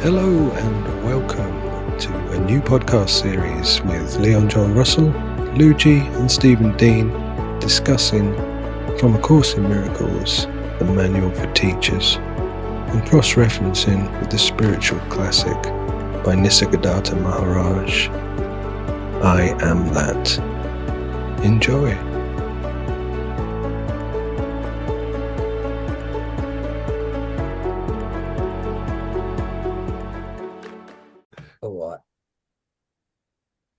Hello and welcome to a new podcast series with Leon John Russell, Luigi and Stephen Dean discussing from A Course in Miracles, the Manual for Teachers, and cross-referencing with the spiritual classic by Nisargadatta Maharaj, I Am That. Enjoy. All right.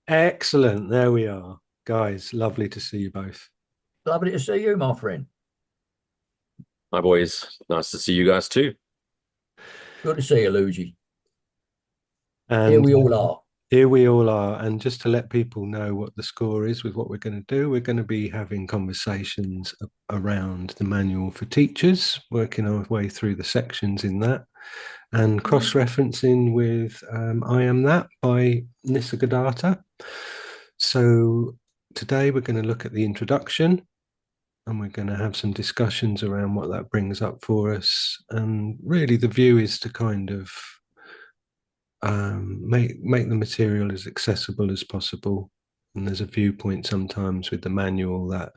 Excellent. There we are. Guys, lovely to see you both. Lovely to see you, my friend. Hi, boys. Nice to see you guys too. Good to see you, Luigi. And Here we all are. Here we all are. And just to let people know what the score is with what we're going to do, we're going to be having conversations around the Manual for Teachers, working our way through the sections in that, and cross-referencing with I Am That by Nisargadatta. So today we're going to look at the introduction, and we're going to have some discussions around what that brings up for us. And really the view is to kind of make the material as accessible as possible. And there's a viewpoint sometimes with the manual that,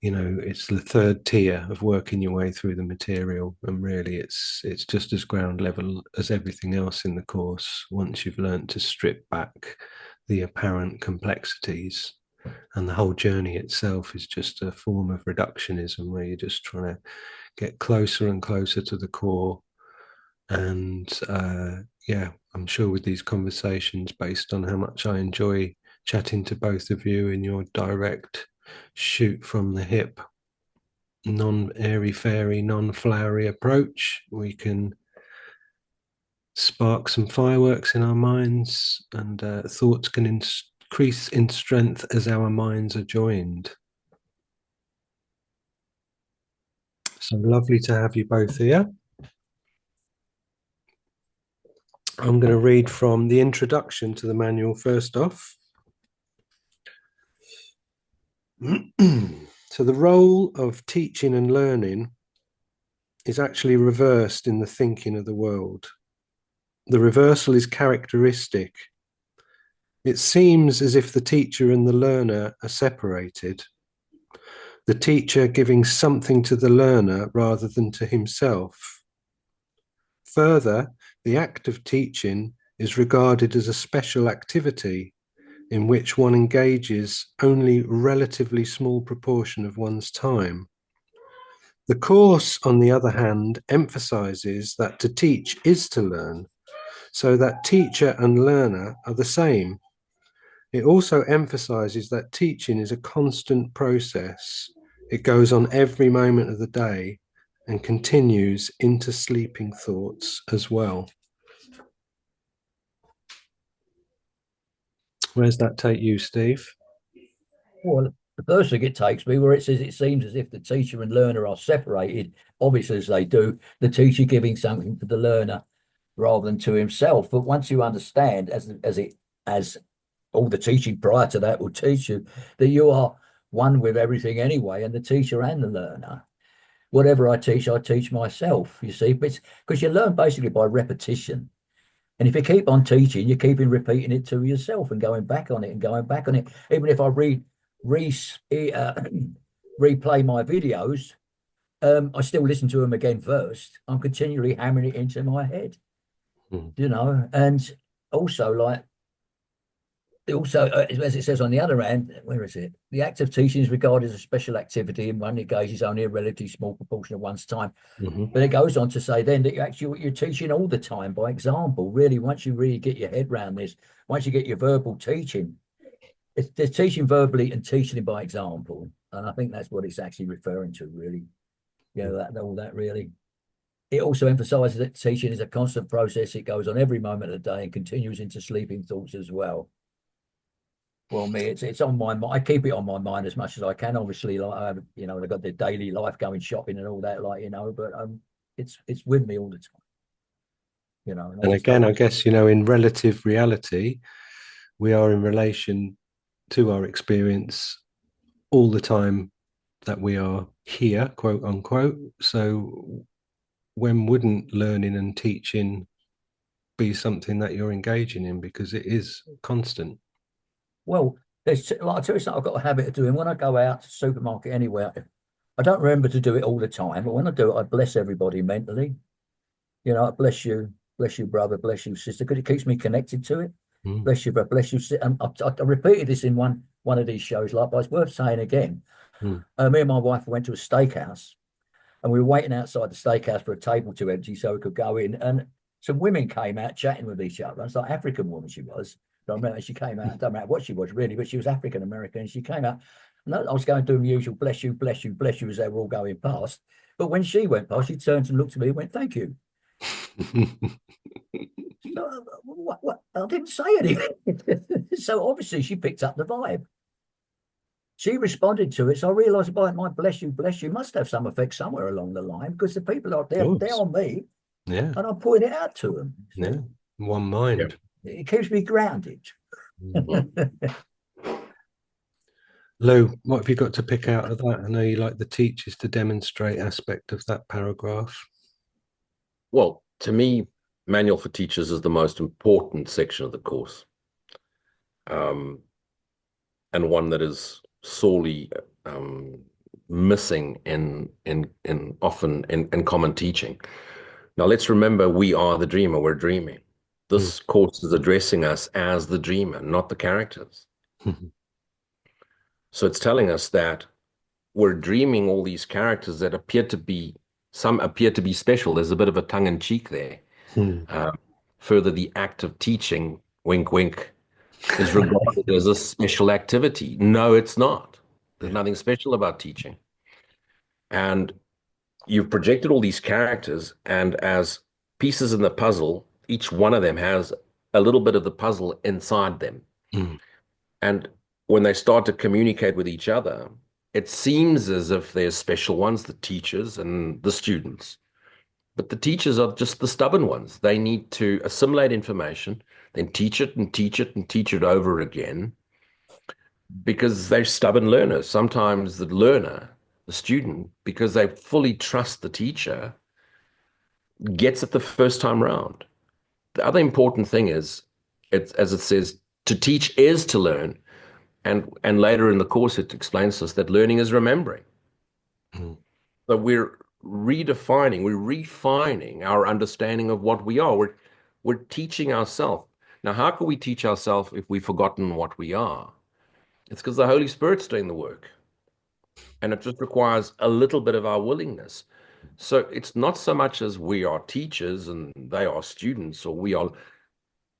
you know, it's the third tier of working your way through the material, and really it's just as ground level as everything else in the course once you've learned to strip back the apparent complexities. And the whole journey itself is just a form of reductionism where you're just trying to get closer and closer to the core. And yeah, I'm sure with these conversations, based on how much I enjoy chatting to both of you in your direct shoot from the hip, non-airy-fairy, non-flowery approach, we can spark some fireworks in our minds, and thoughts can increase in strength as our minds are joined. So lovely to have you both here. I'm going to read from the introduction to the manual first off. So the role of teaching and learning is actually reversed in the thinking of the world. The reversal is characteristic. It seems as if the teacher and the learner are separated. The teacher giving something to the learner rather than to himself. Further, the act of teaching is regarded as a special activity in which one engages only a relatively small proportion of one's time. The course, on the other hand, emphasizes that to teach is to learn, so that teacher and learner are the same. It also emphasizes that teaching is a constant process. It goes on every moment of the day and continues into sleeping thoughts as well. Where's that take you, Steve? Well, the first thing it takes me where it says it seems as if the teacher and learner are separated, obviously as they do, the teacher giving something to the learner rather than to himself. But once you understand, as all the teaching prior to that will teach you, that you are one with everything anyway, and the teacher and the learner. Whatever I teach myself, you see, but because you learn basically by repetition. And if you keep on teaching, you keep on repeating it to yourself and going back on it and going back on it. Even if I replay my videos, I still listen to them again first. I'm continually hammering it into my head, you know. And also, like, as it says on the other hand, where is it? The act of teaching is regarded as a special activity and one engages only a relatively small proportion of one's time. But it goes on to say then that you're teaching all the time by example. Really, once you really get your head around this, once you get your verbal teaching, there's teaching verbally and teaching by example. And I think that's what it's actually referring to, really. You know, all that really. It also emphasizes that teaching is a constant process. It goes on every moment of the day and continues into sleeping thoughts as well. Well, me, it's on my mind. I keep it on my mind as much as I can. Obviously, like I have, you know, I've got the daily life, going shopping and all that, like, you know. But it's with me all the time, you know. And again, I guess, you know, in relative reality, we are in relation to our experience all the time that we are here, quote unquote. So when wouldn't learning and teaching be something that you're engaging in because it is constant. Well, there's like I tell you something I've got a habit of doing when I go out to the supermarket anywhere. I don't remember to do it all the time, but when I do it, I bless everybody mentally. You know, bless you, brother, bless you, sister, because it keeps me connected to it. Mm. Bless you, brother, bless you. And I repeated this in one of these shows, like, but it's worth saying again. Mm. Me and my wife went to a steakhouse, and we were waiting outside the steakhouse for a table to empty so we could go in. And some women came out chatting with each other. It's like African woman she was. I remember she came out. I don't matter what she was really, but she was African American. And she came out. And I was going to do the usual bless you, bless you, bless you as they were all going past. But when she went past, she turned and looked at me and went, "Thank you." What? I didn't say anything. So obviously she picked up the vibe. She responded to it. So I realized by my bless you must have some effect somewhere along the line because the people are there, they're on me. Yeah. And I'm pointing it out to them. Yeah. One mind. It keeps me grounded. Lou, what have you got to pick out of that? I know you like the teachers to demonstrate aspect of that paragraph. Well, to me, Manual for Teachers is the most important section of the course, and one that is sorely missing in often in common teaching. Now, let's remember, we are the dreamer. We're dreaming. This course is addressing us as the dreamer, not the characters. So it's telling us that we're dreaming all these characters that some appear to be special. There's a bit of a tongue-in-cheek there. Further, the act of teaching, wink, wink, is regarded as a special activity. No, it's not. There's nothing special about teaching. And you've projected all these characters, and as pieces in the puzzle, each one of them has a little bit of the puzzle inside them. And when they start to communicate with each other, it seems as if they're special ones, the teachers and the students. But the teachers are just the stubborn ones. They need to assimilate information, then teach it and teach it and teach it over again, because they're stubborn learners. Sometimes the learner, the student, because they fully trust the teacher, gets it the first time round. The other important thing is, as it says, to teach is to learn. And later in the course, it explains to us that learning is remembering. So we're refining our understanding of what we are. We're teaching ourselves. Now, how can we teach ourselves if we've forgotten what we are? It's because the Holy Spirit's doing the work. And it just requires a little bit of our willingness. So it's not so much as we are teachers and they are students, or we are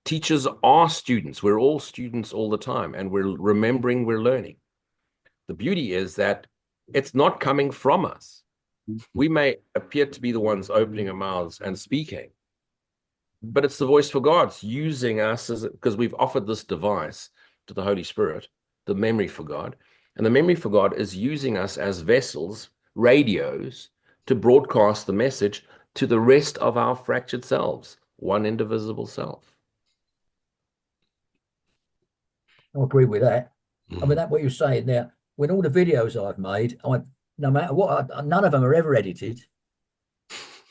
teachers are students. We're all students all the time, and we're remembering, we're learning. The beauty is that it's not coming from us. We may appear to be the ones opening our mouths and speaking, but it's the voice for God's using us because we've offered this device to the Holy Spirit, the memory for God. And the memory for God is using us as vessels, radios, to broadcast the message to the rest of our fractured selves, one indivisible self. I agree with that. I mean, that's what you're saying there. When all the videos I've made, no matter what, none of them are ever edited.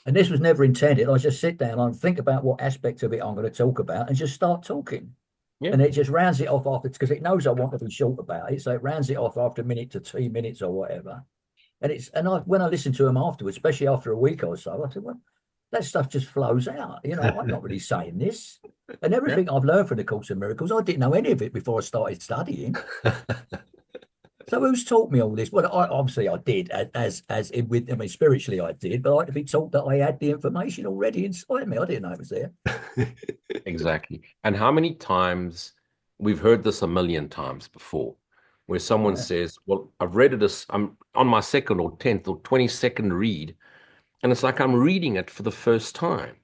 And this was never intended. I just sit down and think about what aspect of it I'm going to talk about and just start talking. Yeah. And it just rounds it off after, because it knows I want to be short about it. So it rounds it off after a minute to 2 minutes or whatever. When I listen to them afterwards, especially after a week or so, I said, well, that stuff just flows out. You know, I'm not really saying this. And everything I've learned from the Course in Miracles, I didn't know any of it before I started studying. So who's taught me all this? Well, obviously I did, spiritually I did, but I had to be taught that I had the information already inside me. I didn't know it was there. Exactly. And how many times we've heard this a million times before, where someone says, well, I've read it, I'm on my second or 10th or 22nd read, and it's like I'm reading it for the first time.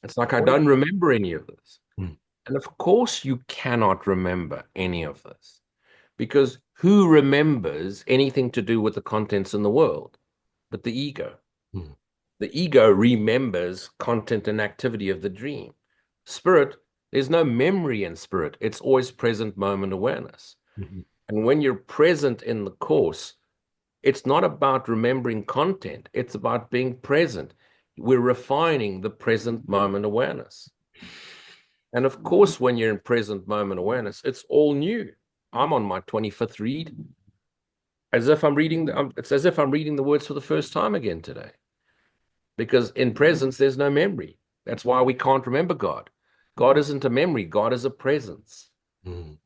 It's like I don't remember any of this. And of course you cannot remember any of this, because who remembers anything to do with the contents in the world but the ego? The ego remembers content and activity of the dream. Spirit, there's no memory in spirit. It's always present moment awareness. And when you're present in the course, it's not about remembering content. It's about being present. We're refining the present moment awareness. And of course, when you're in present moment awareness, it's all new. I'm on my 25th read, as if I'm reading. It's as if I'm reading the words for the first time again today. Because in presence, there's no memory. That's why we can't remember God. God isn't a memory. God is a presence. Mm.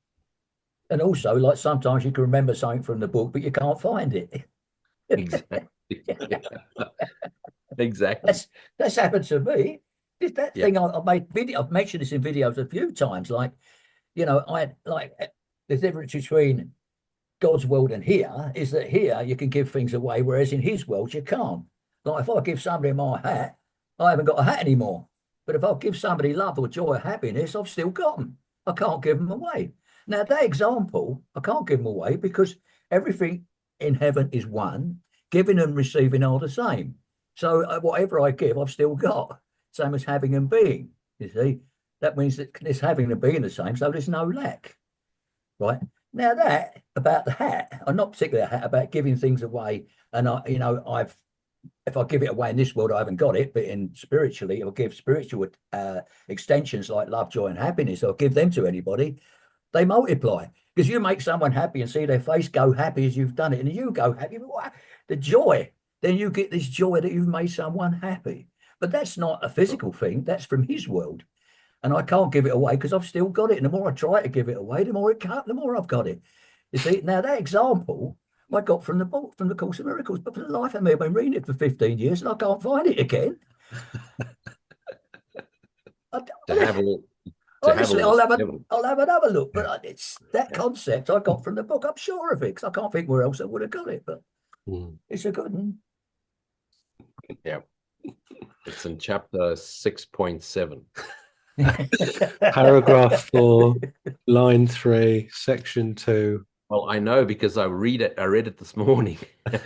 And also, like sometimes you can remember something from the book, but you can't find it. Exactly. Exactly. That's happened to me. That Yeah. thing I made video. I've mentioned this in videos a few times. Like, I like the difference between God's world and here is that here you can give things away, whereas in His world you can't. Like if I give somebody my hat, I haven't got a hat anymore. But if I give somebody love or joy or happiness, I've still got them. I can't give them away. Now that example, I can't give them away because everything in heaven is one. Giving and receiving are the same. So whatever I give, I've still got. Same as having and being. You see, that means that it's having and being the same. So there's no lack, right? Now that about the hat, I'm not particularly a hat about giving things away. And if I give it away in this world, I haven't got it, but in spiritually, I'll give spiritual extensions like love, joy, and happiness. I'll give them to anybody. They multiply because you make someone happy and see their face go happy as you've done it, and you go happy. The joy, then you get this joy that you've made someone happy. But that's not a physical thing. That's from His world. And I can't give it away because I've still got it. And the more I try to give it away, the more I've got it. You see, now that example I got from the book, from the Course of Miracles, but for the life of me, I've been reading it for 15 years and I can't find it again. Honestly, I'll have another look, but it's that concept I got from the book. I'm sure of it because I can't think where else I would have got it, but it's a good one. Yeah. It's in chapter 6.7. Paragraph 4, line 3, section 2. Well, I know because I read it. I read it this morning. Now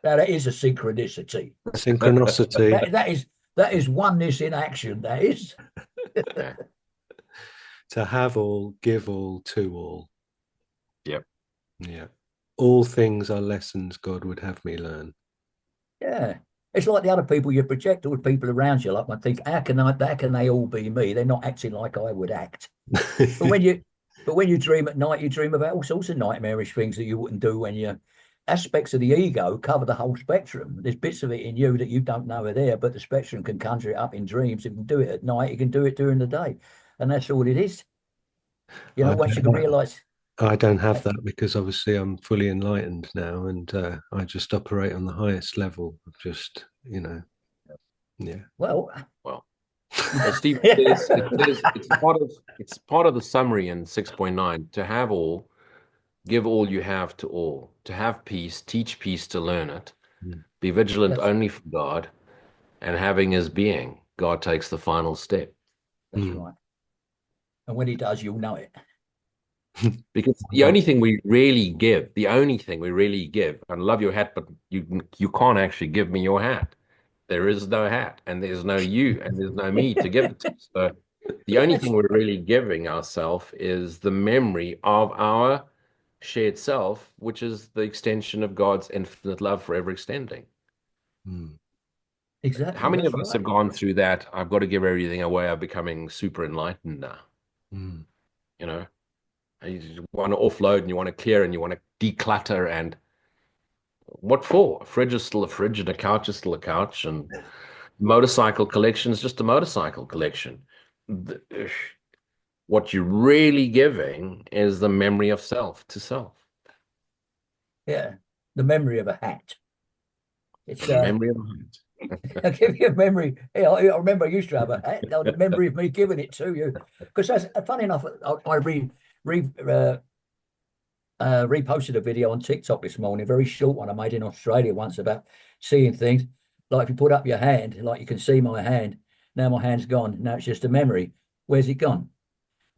that is a synchronicity. Synchronicity. that is oneness in action. That is. Yeah. To have all, give all, to all. Yep. Yeah. All things are lessons God would have me learn. Yeah. It's like the other people you project, all the people around you. Like I think, how can they all be me? They're not acting like I would act. But when you dream at night, you dream about all sorts of nightmarish things that you wouldn't do when you aspects of the ego cover the whole spectrum. There's bits of it in you that you don't know are there, but the spectrum can conjure it up in dreams. You can do it at night, you can do it during the day. And that's all it is. Once you can realize. I don't have that because obviously I'm fully enlightened now and I just operate on the highest level of just, yeah. Well, Steve, it's part of the summary in 6.9. To have all, give all you have to all. To have peace, teach peace to learn it. Be vigilant only for God, and having His being, God takes the final step. That's right. And when He does, you'll know it. Because the only thing we really give, and I love your hat, but you can't actually give me your hat. There is no hat, and there's no you, and there's no me to give it to. So the only thing we're really giving ourselves is the memory of our shared self, which is the extension of God's infinite love forever extending. Exactly. How many of us have gone through that? I've got to give everything away. I'm becoming super enlightened now. You want to offload and you want to clear and you want to declutter. And what for? A fridge is still a fridge and a couch is still a couch. And motorcycle collection is just a motorcycle collection. What you're really giving is the memory of self to self. Yeah, the memory of a hat. It's the memory of a hat. I'll give you a memory. I remember I used to have a hat. The memory of me giving it to you. Because that's funny enough, I reposted a video on TikTok this morning, a very short one I made in Australia once about seeing things. Like if you put up your hand, like you can see my hand. Now my hand's gone. Now it's just a memory. Where's it gone?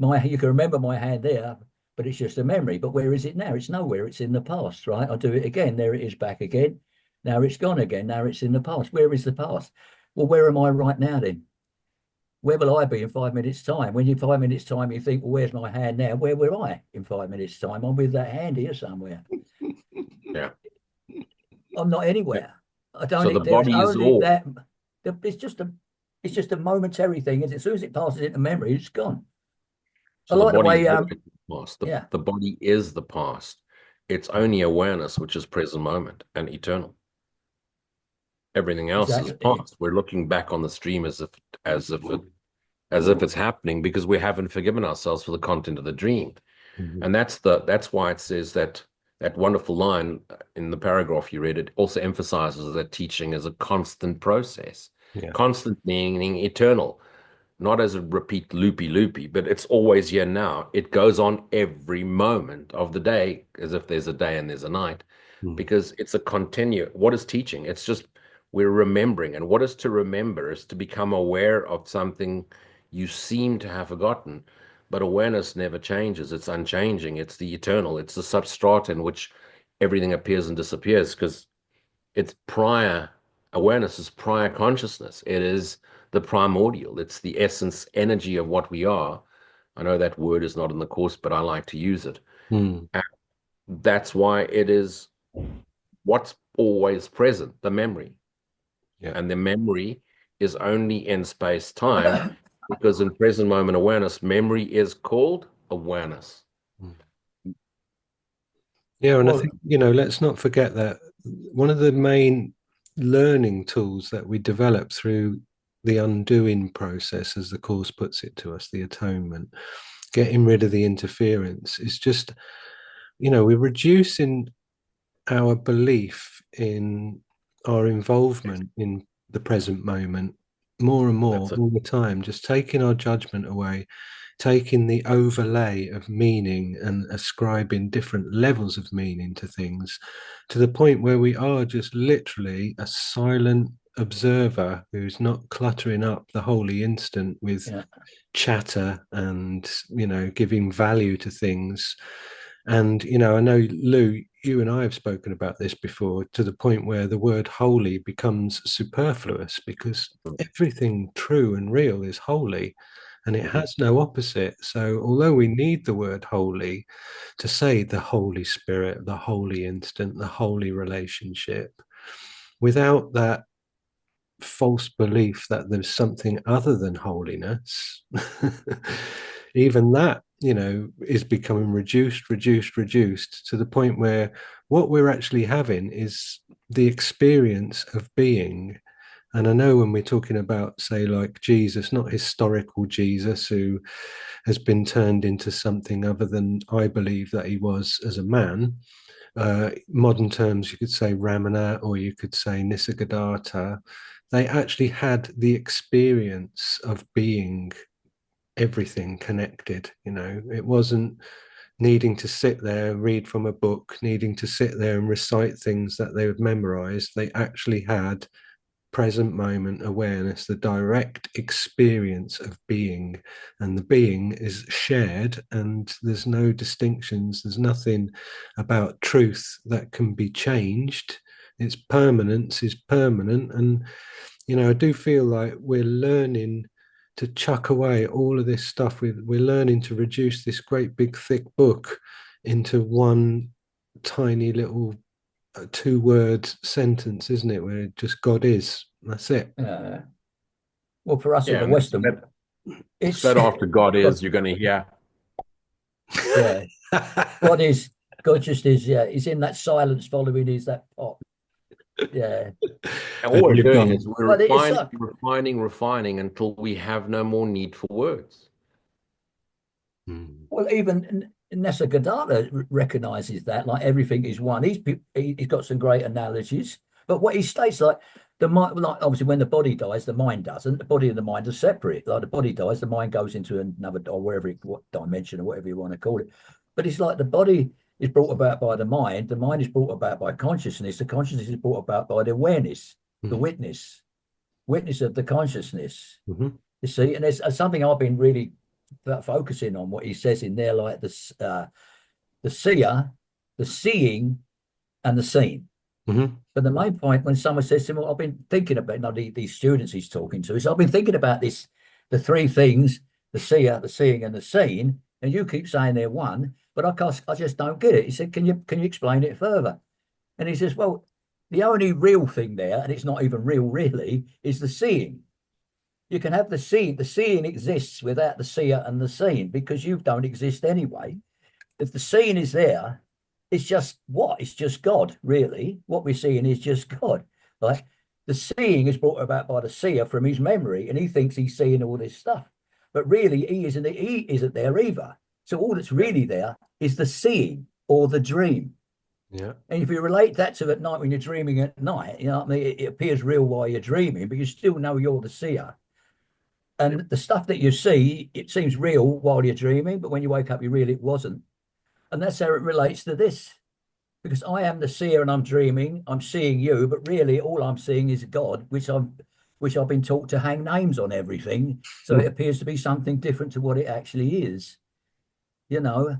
You can remember my hand there, but it's just a memory. But where is it now? It's nowhere. It's in the past, right? I'll do it again. There it is back again. Now it's gone again. Now it's in the past. Where is the past? Well, where am I right now then? Where will I be in 5 minutes' time? When you 5 minutes' time, you think, well, where's my hand now? Where will I in 5 minutes' time? I'm with that hand here somewhere. Yeah. I'm not anywhere. I don't. So the body is all. It's just It's just a momentary thing. As soon as it passes into memory, it's gone. So I the like the body way, is always the past. yeah, The body is the past. It's only awareness, which is present moment and eternal. Everything else is exactly. past. We're looking back on the stream as if it as if it's happening because we haven't forgiven ourselves for the content of the dream. And that's why it says that that wonderful line in the paragraph you read, it also emphasizes that teaching is a constant process. Yeah. Constant meaning eternal, not as a repeat loopy, but it's always here now. It goes on every moment of the day, as if there's a day and there's a night, because it's a continue. What is teaching? It's just we're remembering. And what is to remember is to become aware of something you seem to have forgotten. But awareness never changes. It's unchanging. It's the eternal. It's the substrata in which everything appears and disappears because it's prior awareness is prior consciousness. It is the primordial. It's the essence energy of what we are. I know that word is not in the course, but I like to use it. And that's why it is what's always present, the memory. Yeah. And the memory is only in space time because in present moment awareness, memory is called awareness. Yeah, and I Well, think, let's not forget that one of the main learning tools that we develop through the undoing process, as the Course puts it to us, the atonement, getting rid of the interference, is just, we're reducing our belief in our involvement in the present moment more and more That's it. all the time, just taking our judgment away, taking the overlay of meaning and ascribing different levels of meaning to things to the point where we are just literally a silent observer who's not cluttering up the holy instant with yeah, chatter and giving value to things. And I know, Lou, you and I have spoken about this before, to the point where the word holy becomes superfluous because everything true and real is holy and it has no opposite. So although we need the word holy to say the Holy Spirit, the holy instant, the holy relationship, without that false belief that there's something other than holiness, even that, is becoming reduced to the point where what we're actually having is the experience of being. And I know when we're talking about, say, like Jesus, not historical Jesus who has been turned into something other than I believe that he was as a man, modern terms, you could say Ramana or you could say Nisargadatta, they actually had the experience of being everything connected. It wasn't needing to sit there and read from a book, needing to sit there and recite things that they would memorize. They actually had present moment awareness, the direct experience of being, and the being is shared, and there's no distinctions, there's nothing about truth that can be changed. Its permanence is permanent. And I do feel like we're learning to chuck away all of this stuff. We're learning to reduce this great big thick book into one tiny little two-word sentence, isn't it? Where just God is. That's it. well, for us in Yeah, the and Western, it's straight after God is, you're going to hear. yeah, God just is, yeah, he's in that silence following is that pot. Yeah. And all we're You're doing gone. is we're But it's refining, like, refining until we have no more need for words. well, even Nessa Gadara recognizes that, like everything is one. He's got some great analogies, but what he states, like the mind, like obviously when the body dies, the mind doesn't. The body and the mind are separate. Like the body dies, the mind goes into another or wherever what dimension or whatever you want to call it. But it's like the body is brought about by the mind is brought about by consciousness, the consciousness is brought about by the awareness, the witness of the consciousness. You see, and there's something I've been really focusing on what he says in there, like the seer, the seeing, and the seen. But the main point, when someone says to me, well, I've been thinking about these students he's talking to, is I've been thinking about this, the three things, the seer, the seeing, and the seen, and you keep saying they're one, but I just don't get it. He said, can you explain it further? And he says, well, the only real thing there, and it's not even real really, is the seeing. You can have the seeing. The seeing exists without the seer and the seen, because you don't exist anyway. If the seeing is there, it's just what? It's just God, really. What we're seeing is just God. Like the seeing is brought about by the seer from his memory, and he thinks he's seeing all this stuff. But really, he isn't there either. So all that's really there is the seeing or the dream. Yeah. And if you relate that to at night when you're dreaming at night, you know what I mean? It appears real while you're dreaming, but you still know you're the seer. And the stuff that you see, it seems real while you're dreaming, but when you wake up, you realize it wasn't. And that's how it relates to this. Because I am the seer and I'm dreaming, I'm seeing you, but really all I'm seeing is God, which I've been taught to hang names on everything. So it appears to be something different to what it actually is. You know,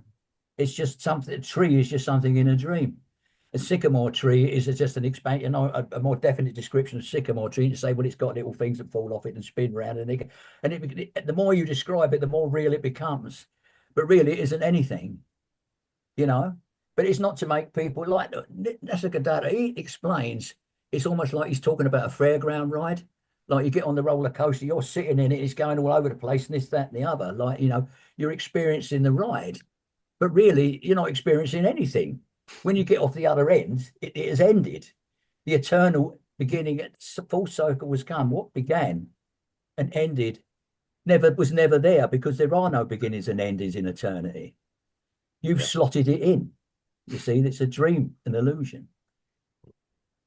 it's just something, a tree is just something in a dream. A sycamore tree is just an expansion, you know, a more definite description of sycamore tree to say, well, it's got little things that fall off it and spin around, the more you describe it, the more real it becomes. But really, it isn't anything, you know. But it's not to make people like Nasa. He explains it's almost like he's talking about a fairground ride. Like you get on the roller coaster, you're sitting in it, it's going all over the place, and this, that, and the other. Like, you know, you're experiencing the ride, but really, you're not experiencing anything. When you get off the other end, it has ended. The eternal beginning, full circle was come. What began and ended was never there, because there are no beginnings and endings in eternity. You've slotted it in. You see, it's a dream, an illusion.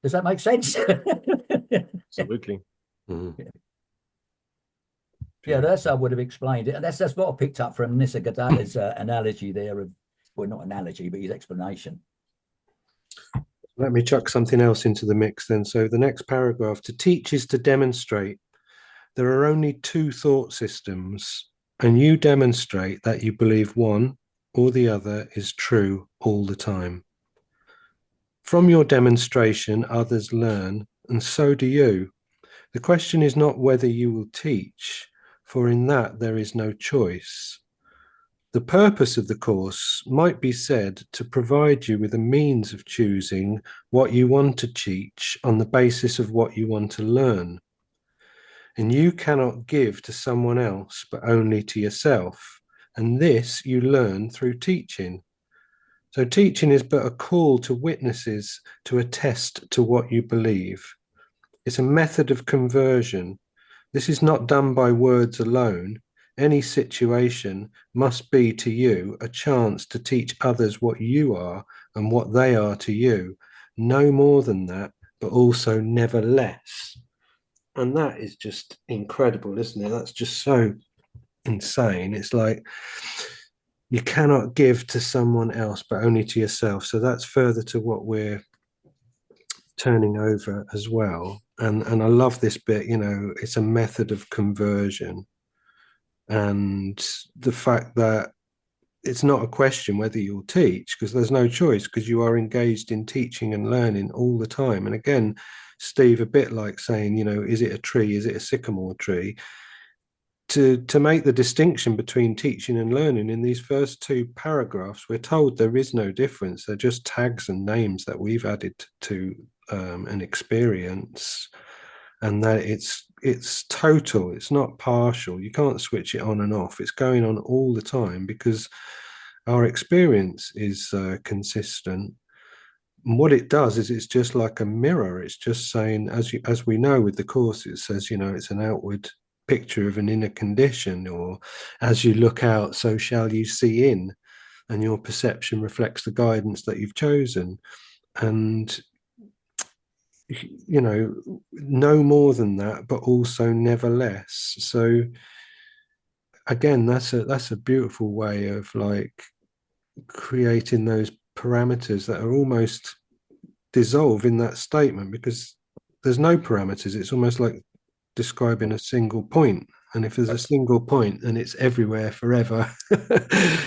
Does that make sense? Absolutely. Mhm. Yeah, that's how I would have explained it. And that's what I picked up from Nisargadatta's analogy there of, well, not analogy, but his explanation. Let me chuck something else into the mix then. So the next paragraph, to teach is to demonstrate. There are only two thought systems, and you demonstrate that you believe one or the other is true all the time. From your demonstration, others learn, and so do you. The question is not whether you will teach, for in that there is no choice. The purpose of the course might be said to provide you with a means of choosing what you want to teach on the basis of what you want to learn. And you cannot give to someone else, but only to yourself. And this you learn through teaching. So teaching is but a call to witnesses to attest to what you believe. It's a method of conversion. This is not done by words alone. Any situation must be to you a chance to teach others what you are and what they are to you. No more than that, but also never less. And that is just incredible, isn't it? That's just so insane. It's like you cannot give to someone else, but only to yourself. So that's further to what we're turning over as well. And I love this bit, you know, it's a method of conversion. And the fact that it's not a question whether you'll teach, because there's no choice, because you are engaged in teaching and learning all the time. And again, Steve, a bit like saying, you know, is it a tree? Is it a sycamore tree? To make the distinction between teaching and learning in these first two paragraphs, we're told there is no difference. They're just tags and names that we've added to an experience, and that it's total. It's not partial. You can't switch it on and off. It's going on all the time because our experience is consistent. And what it does is it's just like a mirror. It's just saying, as we know with the course, it says, you know, it's an outward picture of an inner condition, or as you look out, so shall you see in, and your perception reflects the guidance that you've chosen. And you know, no more than that, but also never less. So again, that's a beautiful way of like creating those parameters that are almost dissolve in that statement, because there's no parameters. It's almost like describing a single point. And if there's a single point, then it's everywhere forever.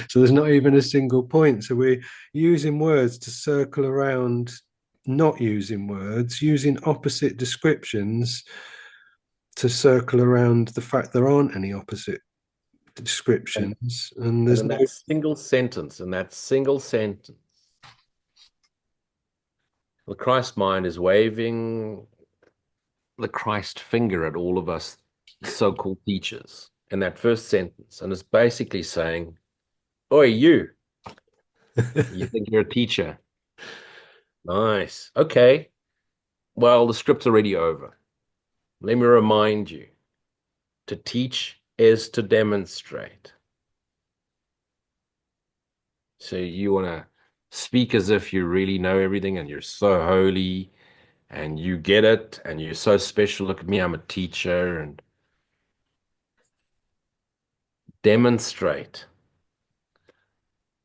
So there's not even a single point. So we're using words to circle around not using words, using opposite descriptions to circle around the fact there aren't any opposite descriptions. And there's in no that single sentence, the Christ mind is waving the Christ finger at all of us so-called teachers in that first sentence, and it's basically saying, "Oi, you think you're a teacher? Nice. Okay. Well, the script's already over. Let me remind you, to teach is to demonstrate. So you want to speak as if you really know everything and you're so holy and you get it and you're so special. Look at me, I'm a teacher, and demonstrate.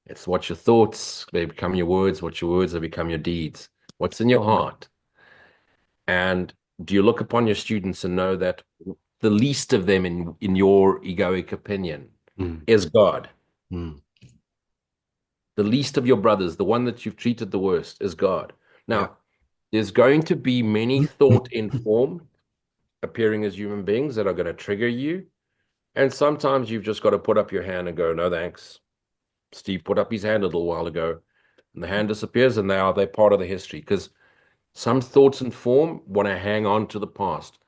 It's what your thoughts, they become your words, what your words, they become your deeds. What's in your heart? And do you look upon your students and know that the least of them, in your egoic opinion, is God? The least of your brothers, the one that you've treated the worst, is God. Now, there's going to be many thought-informed appearing as human beings that are going to trigger you. And sometimes you've just got to put up your hand and go, no, thanks. Steve put up his hand a little while ago, and the hand disappears, and now they're part of the history. Because some thoughts and form want to hang on to the past.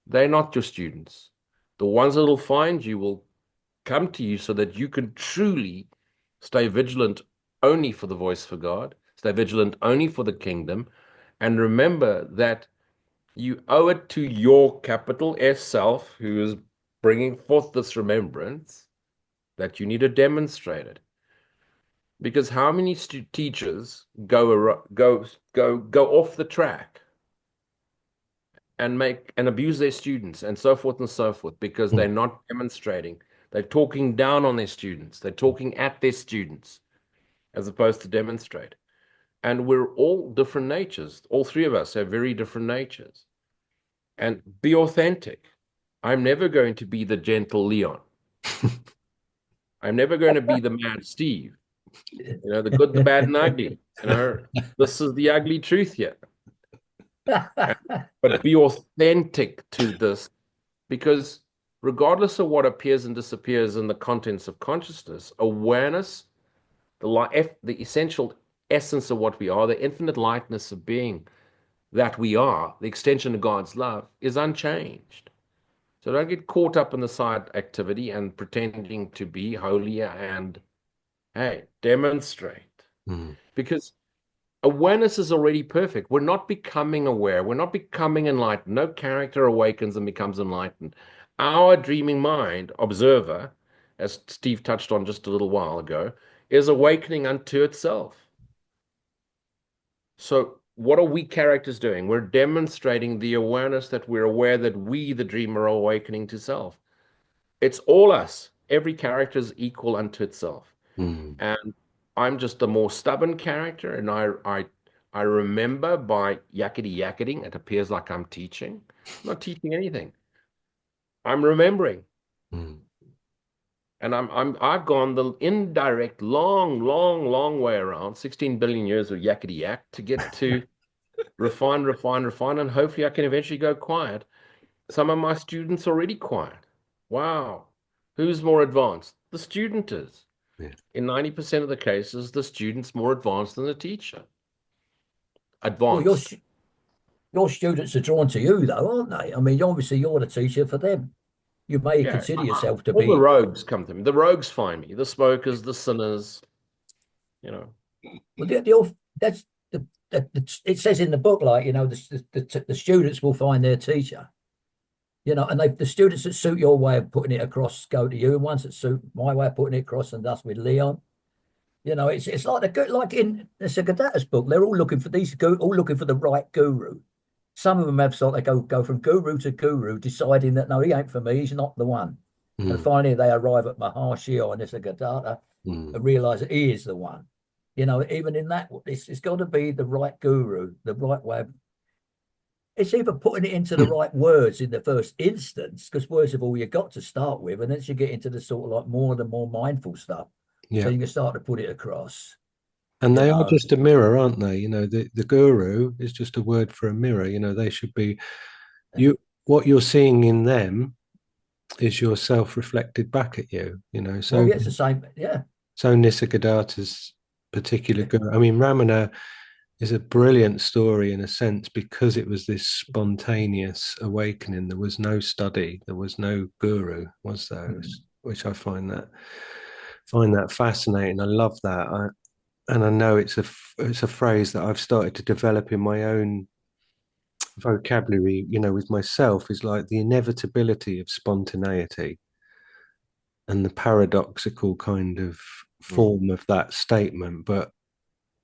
They're not your students. The ones that will find you will come to you so that you can truly stay vigilant only for the voice for God, stay vigilant only for the kingdom, and remember that you owe it to your capital S self, who is bringing forth this remembrance, that you need to demonstrate it. Because how many teachers go off the track and abuse their students and so forth because they're not demonstrating. They're talking down on their students. They're talking at their students as opposed to demonstrate. And we're all different natures. All three of us have very different natures. And be authentic. I'm never going to be the gentle Leon. I'm never going to be the mad Steve. The good, the bad, and ugly. This is the ugly truth here. But be authentic to this, because regardless of what appears and disappears in the contents of consciousness, awareness, the essential essence of what we are, the infinite lightness of being that we are, the extension of God's love, is unchanged. So don't get caught up in the side activity and pretending to be holier, and hey, demonstrate. Because awareness is already perfect. We're not becoming aware. We're not becoming enlightened. No character awakens and becomes enlightened. Our dreaming mind, observer, as Steve touched on just a little while ago, is awakening unto itself. So what are we characters doing? We're demonstrating the awareness that we're aware that we, the dreamer, are awakening to self. It's all us. Every character is equal unto itself. And I'm just a more stubborn character, and I remember by yakety-yakketing, it appears like I'm teaching. I'm not teaching anything. I'm remembering. And I've gone the indirect, long way around, 16 billion years of yakety-yak to get to refine, and hopefully I can eventually go quiet. Some of my students are already quiet. Wow. Who's more advanced? The student is. In 90% of the cases, the student's more advanced than the teacher. Well, Advanced. your students are drawn to you, though, aren't they? I mean, obviously, you're the teacher for them. You may consider yourself to all the be. rogues come to me. The rogues find me. The smokers, the sinners. Well, that's it says in the book, like, the students will find their teacher. And the students that suit your way of putting it across go to you, and ones that suit my way of putting it across, and thus with Leon. It's like in the Siddhartha's book, they're all looking for the right guru. Some of them have sort of go from guru to guru, deciding that no, he ain't for me, he's not the one. And finally they arrive at Maharshi or Nisargadatta and realize that he is the one. Even in that, it's got to be the right guru, the right way of. It's either putting it into the right words in the first instance, because words are all you got to start with, and then you get into the sort of like the more mindful stuff. So you can start to put it across. And they are just a mirror, aren't they? The guru is just a word for a mirror. They should be what you're seeing in them is yourself reflected back at you. So it's the same. Yeah. So Nisargadatta's particular guru. I mean, Ramana is a brilliant story in a sense, because it was this spontaneous awakening. There was no study, there was no guru, was there? Which I find that fascinating. I love that. And I know it's a phrase that I've started to develop in my own vocabulary, with myself, is like the inevitability of spontaneity, and the paradoxical kind of form of that statement. But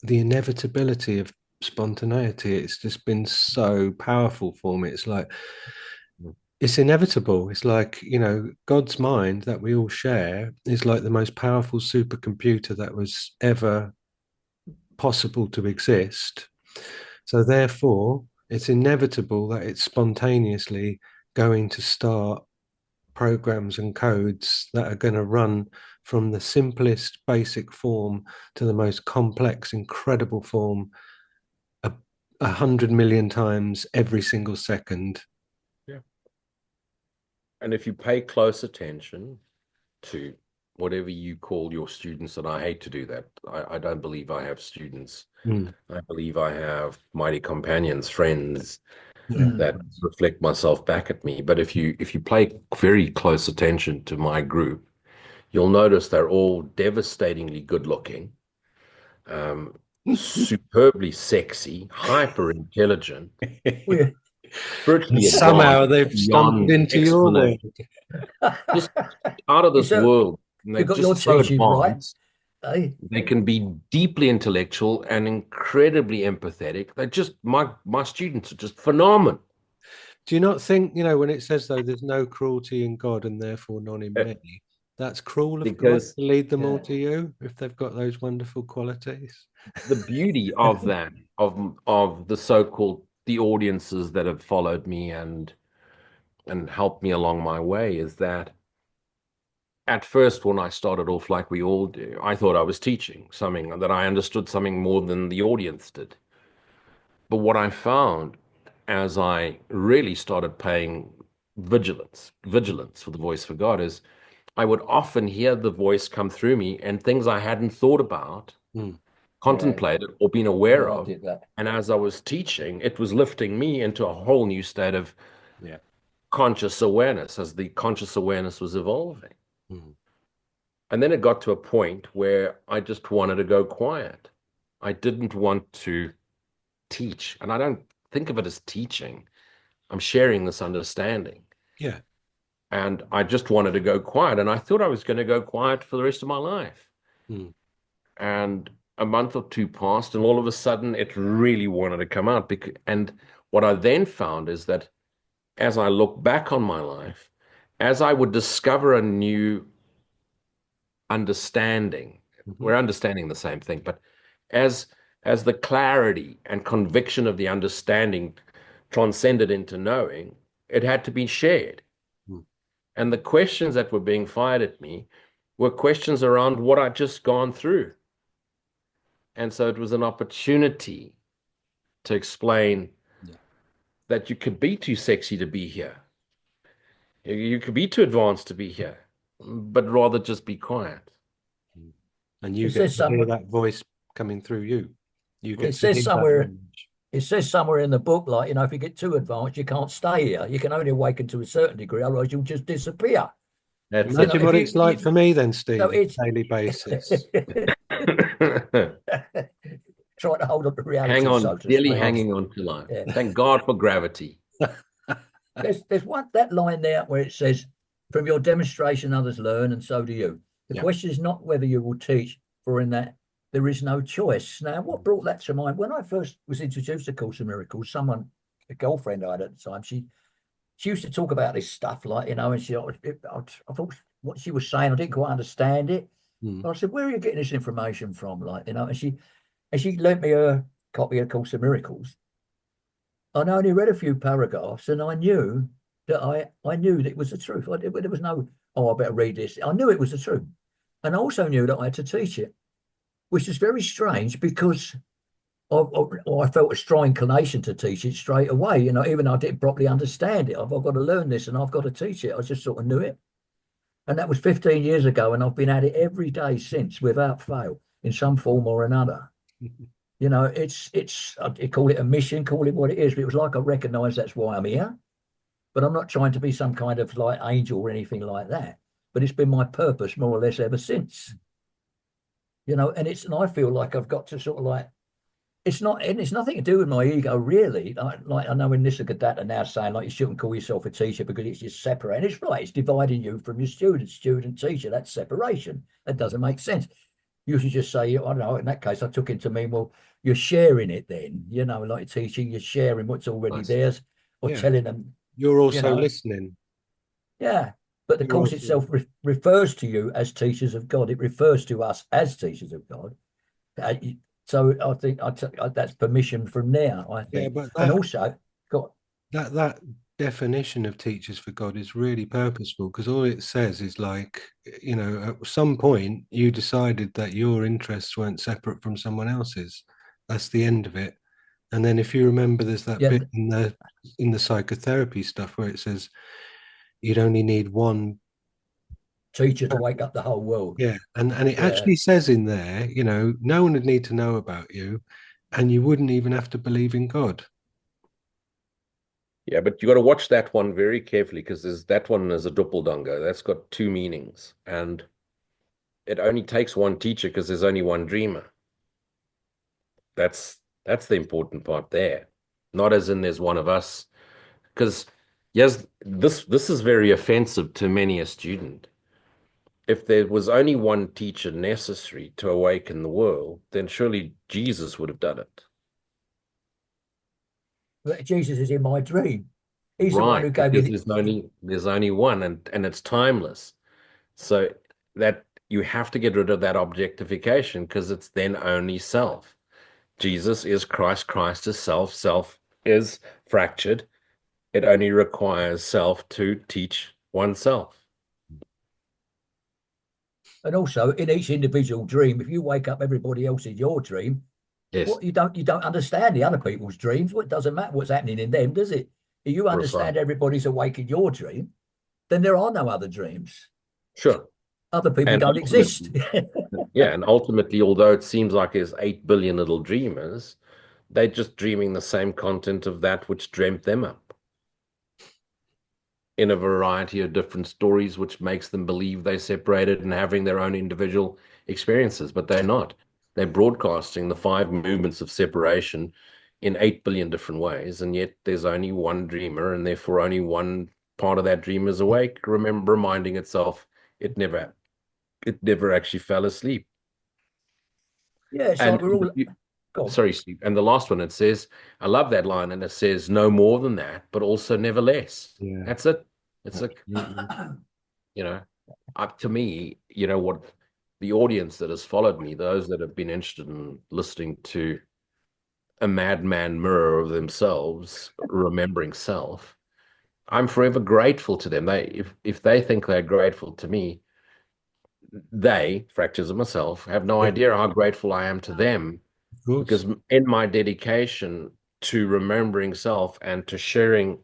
the inevitability of spontaneity, it's just been so powerful for me. It's like, it's inevitable. It's like, God's mind that we all share is like the most powerful supercomputer that was ever possible to exist. So therefore, it's inevitable that it's spontaneously going to start programs and codes that are going to run from the simplest basic form to the most complex, incredible form 100 million times every single second. Yeah. And if you pay close attention to whatever you call your students, and I hate to do that. I don't believe I have students. I believe I have mighty companions, friends that reflect myself back at me. But if you pay very close attention to my group, you'll notice they're all devastatingly good looking, superbly sexy, hyper intelligent, spiritually Somehow advanced they've stumbled beyond into your world. just out of this world. And they're You've got your just so teaching right. advanced. They can be deeply intellectual and incredibly empathetic. They're just my students are just phenomenal. Do you not think, when it says, though, there's no cruelty in God and therefore none in many, that's cruel of God to lead them all to you if they've got those wonderful qualities? The beauty of that, of the so-called the audiences that have followed me and helped me along my way, is that at first, when I started off like we all do, I thought I was teaching something, that I understood something more than the audience did. But what I found as I really started paying vigilance for the voice for God, is I would often hear the voice come through me and things I hadn't thought about, contemplated, or been aware of. And as I was teaching, it was lifting me into a whole new state of conscious awareness as the conscious awareness was evolving. And then it got to a point where I just wanted to go quiet. I didn't want to teach. And I don't think of it as teaching. I'm sharing this understanding. Yeah. And I just wanted to go quiet. And I thought I was going to go quiet for the rest of my life. And a month or two passed, and all of a sudden it really wanted to come out. And what I then found is that as I look back on my life, as I would discover a new understanding, we're understanding the same thing, but as the clarity and conviction of the understanding transcended into knowing, it had to be shared. And the questions that were being fired at me were questions around what I'd just gone through. And so it was an opportunity to explain that you could be too sexy to be here. You could be too advanced to be here, but rather just be quiet. And you get to hear that voice coming through you. You get it says somewhere in the book, like, if you get too advanced, you can't stay here. You can only awaken to a certain degree, otherwise you'll just disappear. Imagine what it's like for me then, Steve, on a daily basis. Trying to hold up the reality. Hang on, really hanging on to life. Thank God for gravity. There's that line there where it says, "From your demonstration, others learn, and so do you." The question is not whether you will teach, for in that there is no choice. Now, what brought that to mind? When I first was introduced to Course in Miracles, a girlfriend I had at the time, she used to talk about this stuff, like, and I thought what she was saying, I didn't quite understand it. But I said, "Where are you getting this information from?" Like, and she lent me a copy of Course in Miracles. And I only read a few paragraphs, and I knew that I knew that it was the truth. There was no, I better read this. I knew it was the truth. And I also knew that I had to teach it, which is very strange, because I felt a strong inclination to teach it straight away. Even though I didn't properly understand it, I've got to learn this and I've got to teach it. I just sort of knew it. And that was 15 years ago. And I've been at it every day since, without fail, in some form or another. You know, I call it a mission, call it what it is, but it was like I recognize that's why I'm here. But I'm not trying to be some kind of like angel or anything like that. But it's been my purpose more or less ever since. You know, and I feel like I've got to sort of like it's nothing to do with my ego really. Like I know in Nisargadatta now saying like you shouldn't call yourself a teacher because it's just separate. And it's right, it's dividing you from your student, teacher. That's separation. That doesn't make sense. You should just say, I don't know, in that case, I took it to mean, well, you're sharing it then, you know, like teaching, you're sharing what's already Nice. theirs or Yeah. telling them, You're you also know, listening. yeah. But the You're course also, itself refers to you as teachers of God. It refers to us as teachers of God. So I think that's permission from there, I yeah, think. but And also, got that definition of teachers for God is really purposeful because all it says is like, you know, at some point you decided that your interests weren't separate from someone else's. That's the end of it. And then if you remember, there's that yeah, bit in the psychotherapy stuff where it says you'd only need one. teacher to wake up the whole world. Yeah, and it Yeah. actually says in there, you know, no one would need to know about you, and you wouldn't even have to believe in God. Yeah, but you got to watch that one very carefully because there's that one is a doppelganger. That's got two meanings, and it only takes one teacher because there's only one dreamer. That's the important part there. Not as in there's one of us. Because yes, this is very offensive to many a student. If there was only one teacher necessary to awaken the world, then surely Jesus would have done it. But Jesus is in my dream. He's the one Right, who gave me because the, there's only one and it's timeless. So that you have to get rid of that objectification because it's then only self. Jesus is Christ, Christ is self, self is fractured. It only requires self to teach oneself. and also in each individual dream, if you wake up everybody else in your dream, Yes, what you don't understand the other people's dreams. Well, it doesn't matter what's happening in them, does it? If you understand precisely. everybody's awake in your dream, then there are no other dreams. Sure. Other people And don't exist. ultimately, yeah, and ultimately, although it seems like there's 8 billion little dreamers, they're just dreaming the same content of that which dreamt them up in a variety of different stories, which makes them believe they're separated and having their own individual experiences, but they're not. They're broadcasting the five movements of separation in 8 billion different ways, and yet there's only one dreamer, and therefore only one part of that dream is awake, reminding itself it never actually fell asleep. Yeah, it's like And we're all gone. sorry, Steve. And the last one, it says, I love that line, and it says, no more than that, but also never less. Yeah, That's it. It's like, absolutely. up to me, what the audience that has followed me, those that have been interested in listening to a madman mirror of themselves, remembering self, I'm forever grateful to them. If they think they're grateful to me, they, fractures of myself, have no Yeah, idea how grateful I am to them of course. because in my dedication to remembering self and to sharing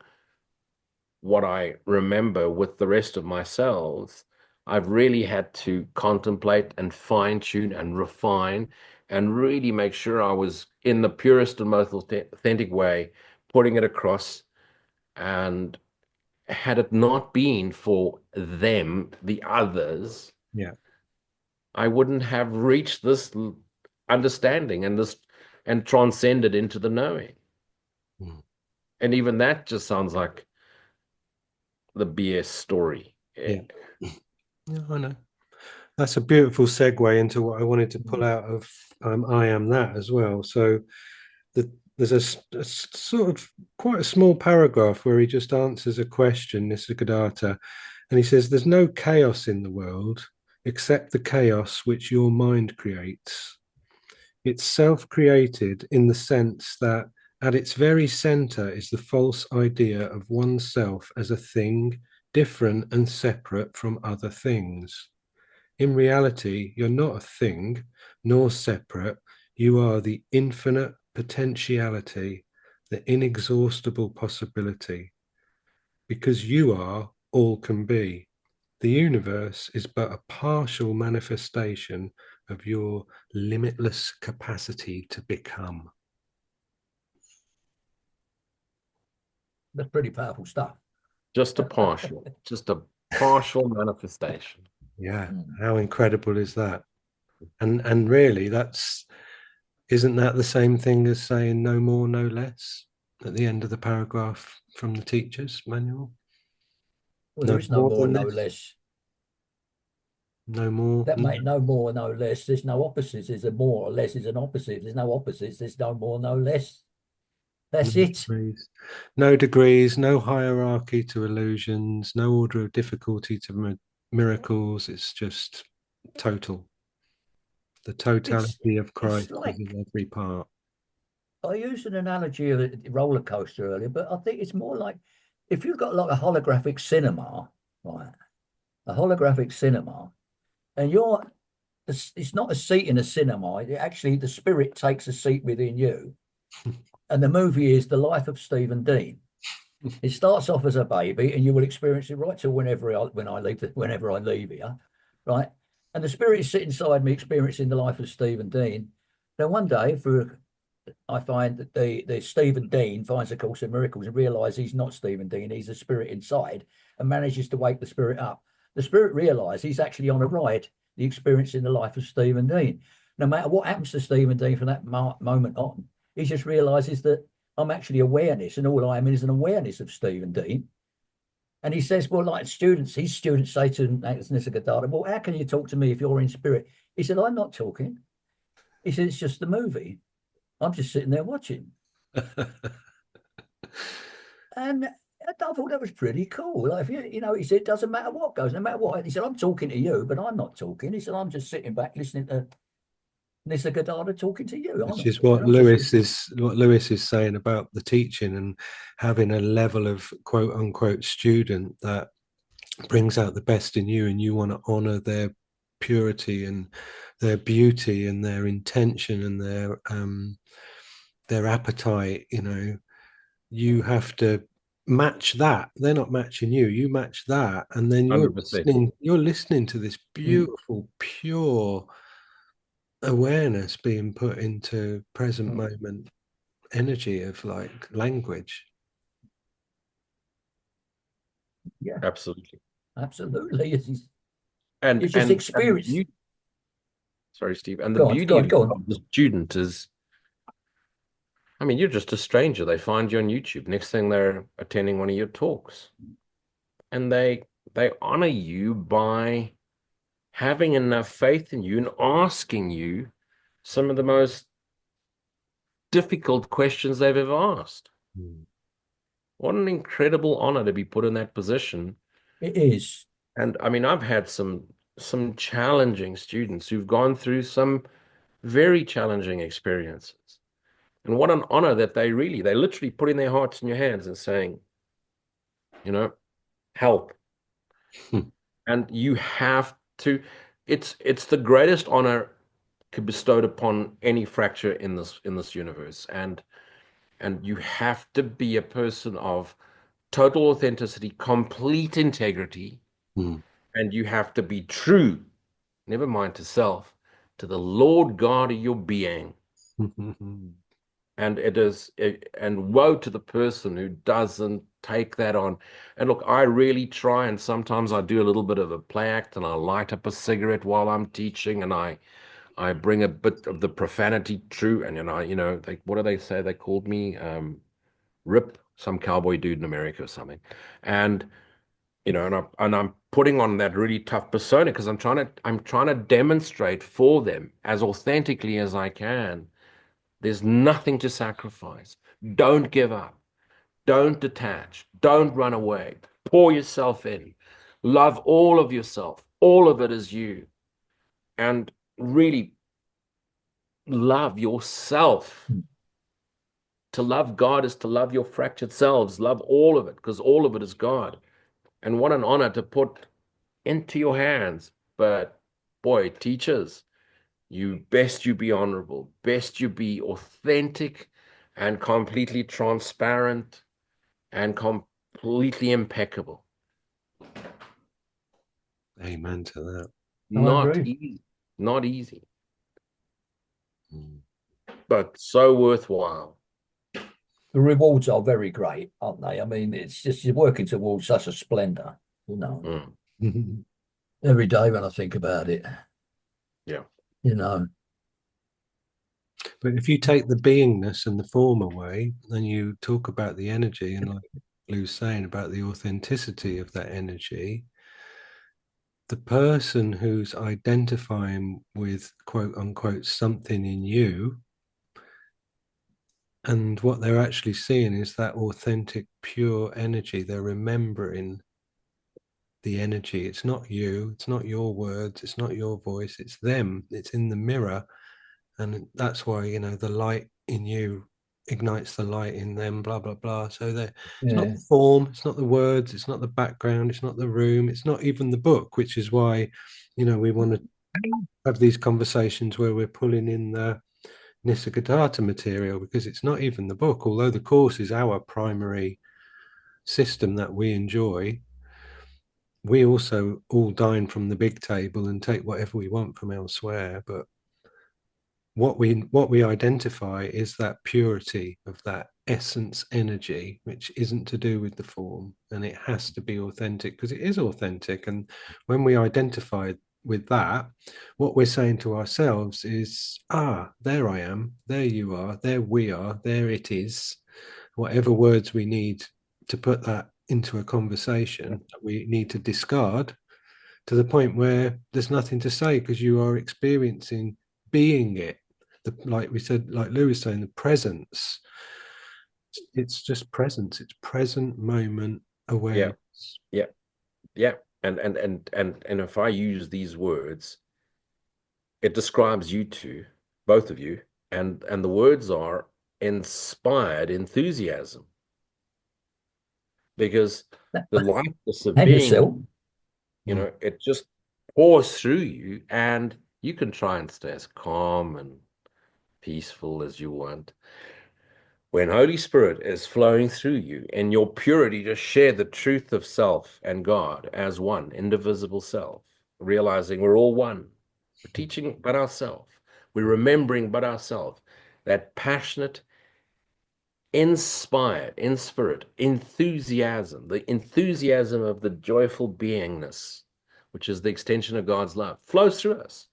what I remember with the rest of my cells, I've really had to contemplate and fine tune and refine and really make sure I was in the purest and most authentic way, putting it across. And had it not been for them, the others, Yeah. I wouldn't have reached this understanding and transcended into the knowing. Mm. And even that just sounds like the BS story. Yeah. Yeah, I know. That's a beautiful segue into what I wanted to pull out of I Am That as well. So there's a sort of quite a small paragraph where he just answers a question, Nisargadatta, and he says, there's no chaos in the world except the chaos which your mind creates. It's self created in the sense that at its very center is the false idea of oneself as a thing different and separate from other things. In reality, you're not a thing, nor separate. You are the infinite potentiality, the inexhaustible possibility, because you are all can be. The universe is but a partial manifestation of your limitless capacity to become. That's pretty powerful stuff. Just a partial manifestation. Yeah, how incredible is that? And really, isn't that the same thing as saying no more, no less at the end of the paragraph from the teacher's manual? Well, No there is no more more, than no this. less. No more. That make no more, no less. There's no opposites. There's a more or less is an opposite. There's no opposites. There's no more, no less. That's No it. degrees. No degrees, no hierarchy to illusions, no order of difficulty to miracles. It's just total. The totality of It's Christ is like in every part. I used an analogy of a roller coaster earlier, but I think it's more like if you've got like a holographic cinema, right? A holographic cinema, and it's not a seat in a cinema. Actually, the spirit takes a seat within you. And the movie is The Life of Stephen Dean. It starts off as a baby, and you will experience it right till whenever I leave here, right? And the spirit is sitting inside me, experiencing the life of Stephen Dean. Then one day, I find that the Stephen Dean finds a course in miracles and realizes he's not Stephen Dean, he's a spirit inside, and manages to wake the spirit up. The spirit realizes he's actually on a ride, the experience in the life of Stephen Dean. No matter what happens to Stephen Dean from that moment on, he just realizes that I'm actually awareness, and all I am is an awareness of Stephen Dean. And he says, well, like his students say to Nisargadatta, well, how can you talk to me if you're in spirit? He said, I'm not talking. He said, it's just the movie. I'm just sitting there watching. And I thought that was pretty cool. Like, he said, it doesn't matter what goes, no matter what. He said, I'm talking to you, but I'm not talking. He said, I'm just sitting back listening to Nisargadatta talking to you. I'm Which not is talking. I'm just listening. What Lewis is saying about the teaching and having a level of quote unquote student that brings out the best in you, and you want to honor their purity and their beauty and their intention and their appetite. You have to match that. They're not matching you. You match that, and then 100%. you're listening to this beautiful, pure awareness being put into present moment energy of like language. Yeah, Absolutely. absolutely. And It's just and and the experience. beauty, sorry, Steve, and the Go on, go beauty on, go on. of the student is, I mean, you're just a stranger. They find you on YouTube. Next thing they're attending one of your talks. And they honor you by having enough faith in you and asking you some of the most difficult questions they've ever asked. What an incredible honor to be put in that position. It is. And I mean, I've had some challenging students who've gone through some very challenging experiences. And what an honor that they literally putting their hearts in your hands and saying, help. And you have to, it's the greatest honor bestowed upon any fracture in this universe. And you have to be a person of total authenticity, complete integrity, and you have to be true, never mind to self, to the Lord God of your being. And and woe to the person who doesn't take that on. And look, I really try, and sometimes I do a little bit of a play act, and I light up a cigarette while I'm teaching, and I bring a bit of the profanity true. And what do they say? They called me Rip, some cowboy dude in America or something. And and I'm putting on that really tough persona because I'm trying to demonstrate for them as authentically as I can. There's nothing to sacrifice. Don't give up. Don't detach. Don't run away. Pour yourself in. Love all of yourself. All of it is you. And really love yourself. To love God is to love your fractured selves. Love all of it because all of it is God. And what an honor to put into your hands. But boy, teachers, you be honorable, best you be authentic and completely transparent and completely impeccable. Amen to that. Not agree. easy. Not easy. Mm. But so worthwhile. The rewards are very great, aren't they? I mean, it's just you're working towards such a splendor, you know. Mm. Every day when I think about it, Yeah. you know. But if you take the beingness and the form away, and you talk about the energy, and like Lou's saying about the authenticity of that energy, the person who's identifying with quote unquote something in you, and what they're actually seeing is that authentic, pure energy. They're remembering the energy. It's not you, it's not your words, it's not your voice, it's them, it's in the mirror. And that's why, you know, the light in you ignites the light in them, blah blah blah. So it's not Yeah. the form, it's not the words, it's not the background, it's not the room, it's not even the book, which is why, you know, we want to have these conversations where we're pulling in the Nisargadatta material, because it's not even the book, although the course is our primary system that we enjoy. We also all dine from the big table and take whatever we want from elsewhere, but what we identify is that purity of that essence energy, which isn't to do with the form, and it has to be authentic because it is authentic. And when we identify with that, what we're saying to ourselves is, there I am, there you are, there we are, there it is. Whatever words we need to put that into a conversation, we need to discard to the point where there's nothing to say because you are experiencing being it. Like we said, like Lou was saying, the presence. It's just presence. It's present moment Yeah. awareness. Yeah. Yeah. And if I use these words, it describes you two, both of you, and the words are inspired enthusiasm. Because the lightness of And being, yourself. you know, it just pours through you, and you can try and stay as calm and peaceful as you want. When Holy Spirit is flowing through you in your purity to share the truth of self and God as one indivisible self, realizing we're all one. We're teaching but ourselves. We're remembering but ourselves. That passionate, inspired, in spirit, enthusiasm, the enthusiasm of the joyful beingness, which is the extension of God's love, flows through us.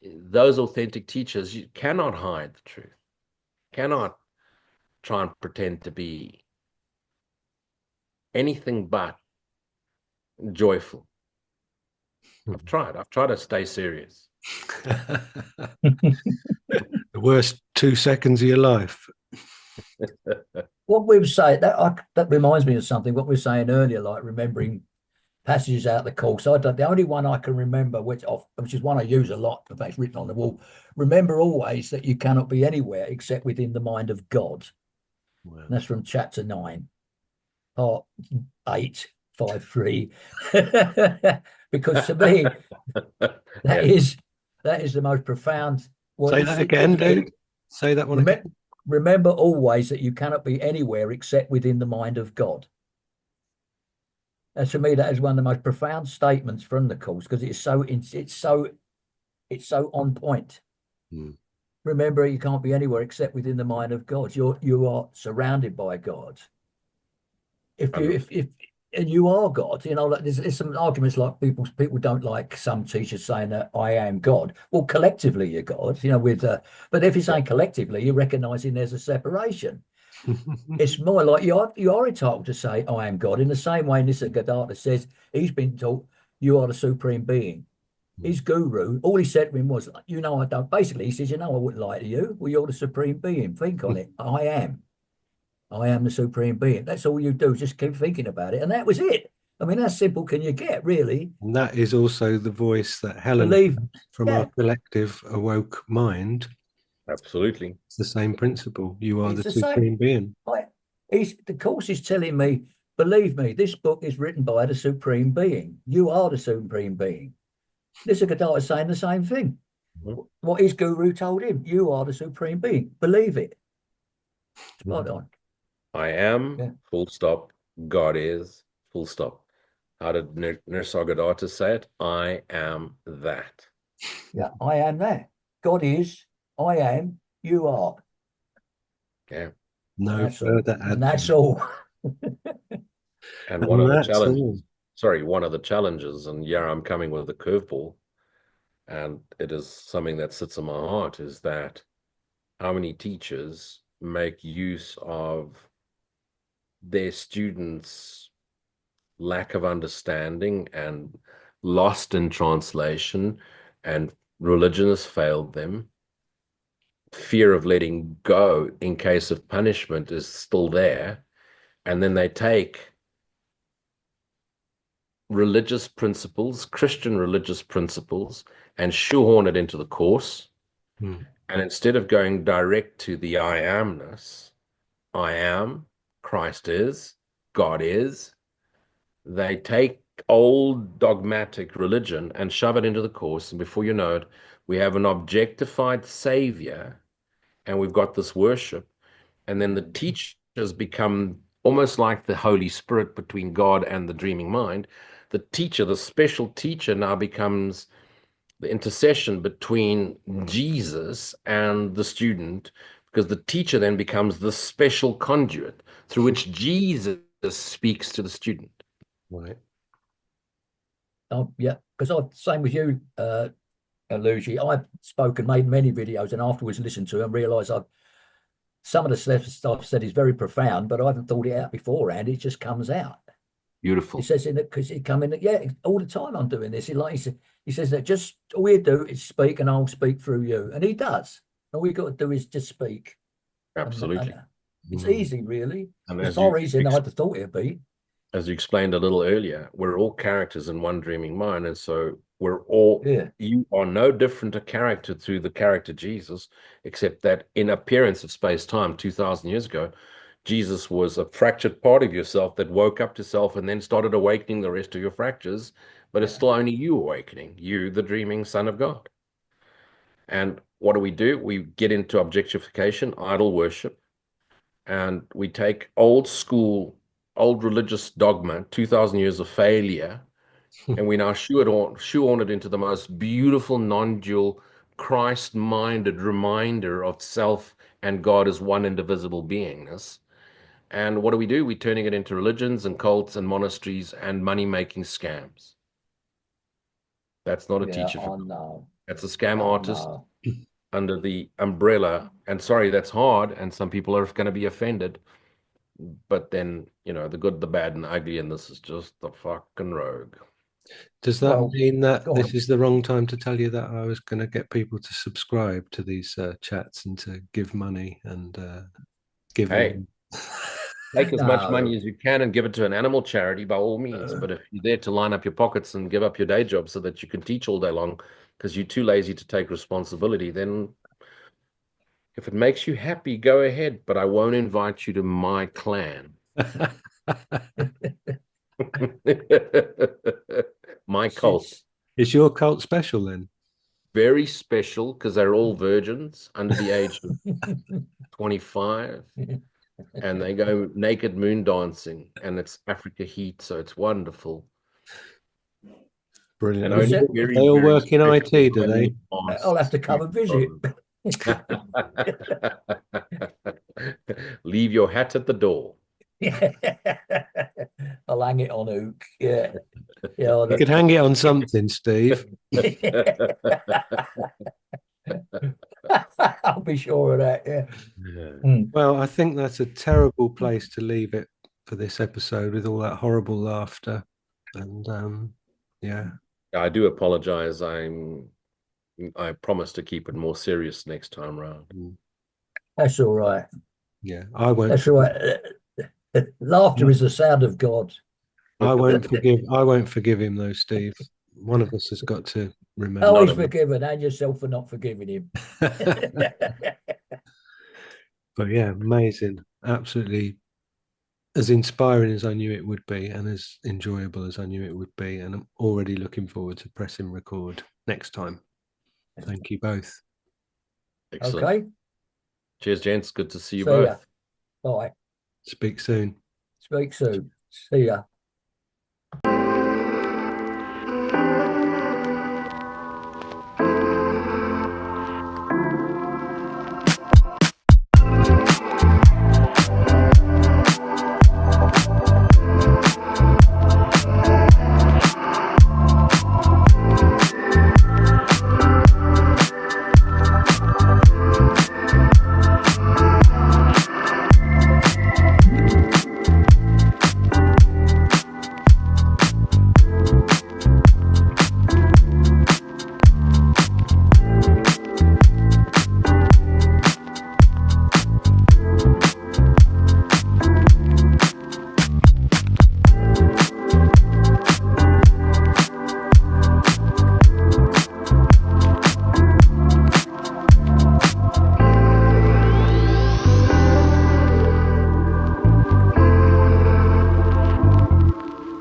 Those authentic teachers, you cannot hide the truth, cannot try and pretend to be anything but joyful. I've tried to stay serious. The worst 2 seconds of your life. What we were saying, that reminds me of something, what we were saying earlier, like remembering passages out of the course. The only one I can remember, which is one I use a lot, in fact, it's written on the wall. Remember always that you cannot be anywhere except within the mind of God. Wow. That's from chapter 9, part 8, 5, 3. Because to me, that is the most profound. Say that again, dude. Say that one again. Remember always that you cannot be anywhere except within the mind of God. And to me, that is one of the most profound statements from the course, because it's so on point. Remember, you can't be anywhere except within the mind of God. You are surrounded by God. If and you are God, you know, like there's some arguments like people don't like some teachers saying that I am God. Well, collectively you're God, you know, but if you're saying collectively, you're recognizing there's a separation. It's more like you are entitled to say I am God in the same way Nisargadatta says he's been taught you are the supreme being. His guru, all he said to him was, you know, I don't. Basically, he says, you know, I wouldn't lie to you. Well, you're the supreme being. Think on it. I am. I am the supreme being. That's all you do. Just keep thinking about it. And that was it. I mean, how simple can you get, really? And that is also the voice that Helen Believe, from yeah, our collective awoke mind. Absolutely. It's the same principle. You are it's the the same. supreme being. The course is telling me, believe me, this book is written by the supreme being. You are the supreme being. Nisargadatta is saying the same thing. What his guru told him, you are the supreme being. Believe it. Spot on. I am, Yeah. full stop. God is, full stop. How did Nisargadatta say it? I am that. Yeah, I am that. God is, I am, you are. Yeah. And No that's all. further And that's advent. all. And one And of the that's all. challenges, sorry, one of the challenges, and yeah, I'm coming with a curveball, and it is something that sits in my heart, is that how many teachers make use of their students' lack of understanding and lost in translation, and religion has failed them. Fear of letting go in case of punishment is still there. And then they take religious principles, Christian religious principles, and shoehorn it into the course. Hmm. And instead of going direct to the I amness, I am, Christ is, God is, they take old dogmatic religion and shove it into the course. And before you know it, we have an objectified savior and we've got this worship. And then the teachers become almost like the Holy Spirit between God and the dreaming mind. The teacher, the special teacher, now becomes the intercession between Jesus and the student, because the teacher then becomes the special conduit through which Jesus speaks to the student. Right. Yeah, because I same with you, Luigi. I've spoken, made many videos, and afterwards listened to them, realised I've some of the stuff said is very profound, but I haven't thought it out beforehand. It just comes out. It Beautiful. says in it because it come in. Yeah, all the time I'm doing this. He says that just all you do is speak, and I'll speak through you, and he does. All we got to do is just speak, and Absolutely. it's Hmm. easy, really. And It's far easier than I'd have thought it'd be. as you explained a little earlier, we're all characters in one dreaming mind. And so we're all, Yeah, you are no different a character through the character Jesus, except that in appearance of space time 2000 years ago, Jesus was a fractured part of yourself that woke up to self and then started awakening the rest of your fractures. But it's yeah, still only you awakening, you, the dreaming Son of God. And what do? We get into objectification, idol worship, and we take old school, old religious dogma, 2000 years of failure, and we now shoehorn it into the most beautiful, non-dual, Christ-minded reminder of self and God as one indivisible beingness. And what do? We're turning it into religions and cults and monasteries and money-making scams. That's not a yeah. teacher for I God. know. That's a scam I artist know. under the umbrella. And sorry, that's hard, and some people are going to be offended. But then, the good, the bad, and the ugly, and this is just the fucking rogue. Does that Well, mean that go this on. is the wrong time to tell you that I was going to get people to subscribe to these chats and to give money and give Hey, them? take as much money No. as you can and give it to an animal charity by all means. But if you're there to line up your pockets and give up your day job so that you can teach all day long because you're too lazy to take responsibility, then if it makes you happy, go ahead. But I won't invite you to my clan. My cult. Since Is your cult special then? Very special because they're all virgins under the age of 25. And they go naked moon dancing, and it's Africa heat, so it's wonderful. Brilliant. And we only said very, They all very work in special IT, do they? minute I'll have asks to come to and visit. go. Leave your hat at the door. I'll hang it on hook. Yeah. Yeah. You could hang it on something, Steve. I'll be sure of that. Yeah. Yeah. Mm. Well, I think that's a terrible place to leave it for this episode with all that horrible laughter. And yeah. I do apologize. I promise to keep it more serious next time round. That's all right. Yeah. I won't That's all right. Laughter is the sound of God. I won't forgive him though, Steve. One of us has got to Oh, remember. he's Not a forgiven, and yourself for not forgiving him. But yeah, amazing. Absolutely as inspiring as I knew it would be and as enjoyable as I knew it would be. And I'm already looking forward to pressing record next time. Thank you both. excellent. Okay. Cheers, gents. Good to see you See ya. both. Bye. Speak soon. Speak soon. See ya.